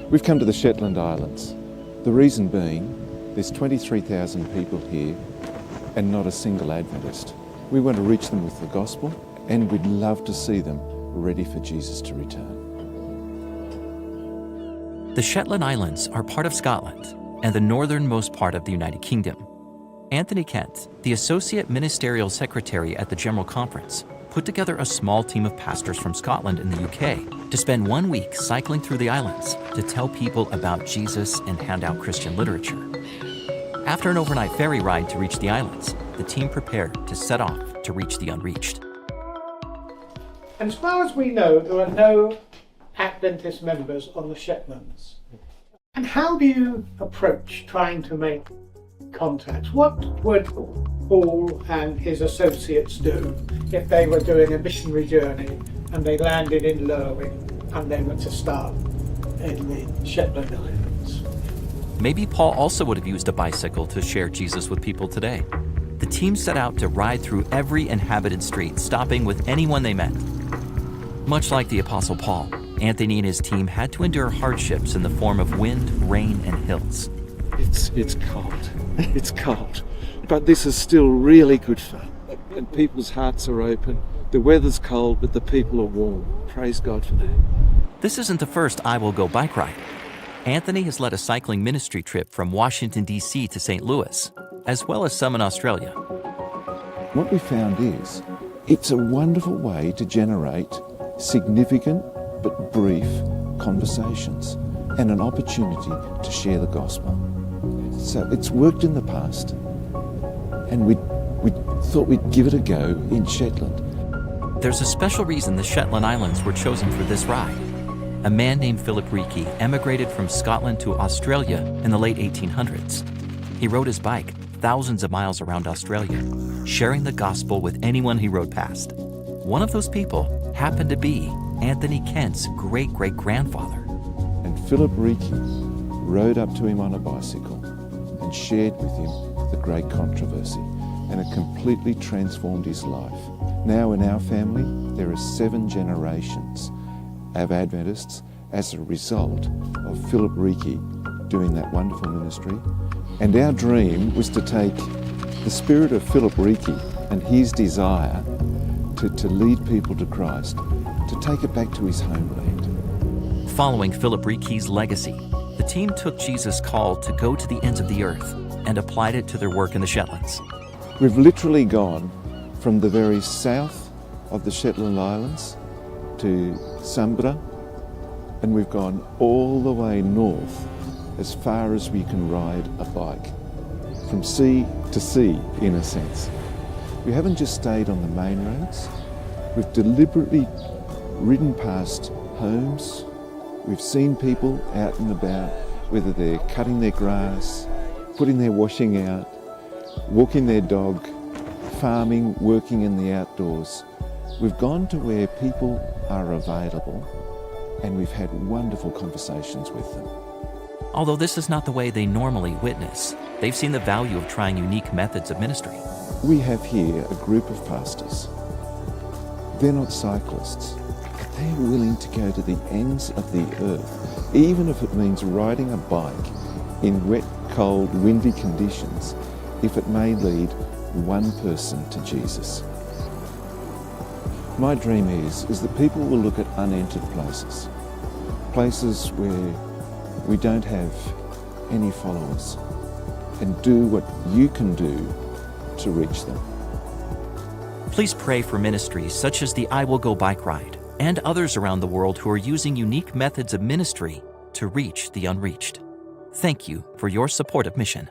We've come to the Shetland Islands. The reason being, there's 23,000 people here and not a single Adventist. We want to reach them with the gospel, and we'd love to see them ready for Jesus to return. The Shetland Islands are part of Scotland and the northernmost part of the United Kingdom. Anthony Kent, the Associate Ministerial Secretary at the General Conference, put together a small team of pastors from Scotland and the UK to spend 1 week cycling through the islands to tell people about Jesus and hand out Christian literature. After an overnight ferry ride to reach the islands, the team prepared to set off to reach the unreached. And as far as we know, there are no Adventist members on the Shetlands. And how do you approach trying to make contacts? What would Paul and his associates do if they were doing a missionary journey and they landed in Lerwick and they were to start in the Shetland Islands? Maybe Paul also would have used a bicycle to share Jesus with people today. The team set out to ride through every inhabited street, stopping with anyone they met. Much like the Apostle Paul, Anthony and his team had to endure hardships in the form of wind, rain, and hills. It's cold. It's cold. But this is still really good fun. And people's hearts are open. The weather's cold, but the people are warm. Praise God for that. This isn't the first I Will Go bike ride. Anthony has led a cycling ministry trip from Washington, D.C. to St. Louis, as well as some in Australia. What we found is, it's a wonderful way to generate significant but brief conversations and an opportunity to share the gospel. So it's worked in the past, and we thought we'd give it a go in Shetland. There's a special reason the Shetland Islands were chosen for this ride. A man named Philip Reiki emigrated from Scotland to Australia in the late 1800s. He rode his bike thousands of miles around Australia, sharing the gospel with anyone he rode past. One of those people happened to be Anthony Kent's great-great-grandfather. And Philip Reiki rode up to him on a bicycle and shared with him the great controversy, and it completely transformed his life. Now in our family, there are 7 generations of Adventists as a result of Philip Reiki doing that wonderful ministry. And our dream was to take the spirit of Philip Reiki and his desire to lead people to Christ, to take it back to his homeland. Following Philip Reiki's legacy, the team took Jesus' call to go to the ends of the earth and applied it to their work in the Shetlands. We've literally gone from the very south of the Shetland Islands to Sambra, and we've gone all the way north as far as we can ride a bike, from sea to sea in a sense. We haven't just stayed on the main roads, we've deliberately ridden past homes. We've seen people out and about, whether they're cutting their grass, putting their washing out, walking their dog, farming, working in the outdoors. We've gone to where people are available, and we've had wonderful conversations with them. Although this is not the way they normally witness, they've seen the value of trying unique methods of ministry. We have here a group of pastors. They're not cyclists, but they're willing to go to the ends of the earth, even if it means riding a bike in wet, cold, windy conditions, if it may lead one person to Jesus. My dream is that people will look at unentered places, places where we don't have any followers, and do what you can do to reach them. Please pray for ministries such as the I Will Go bike ride and others around the world who are using unique methods of ministry to reach the unreached. Thank you for your support of mission.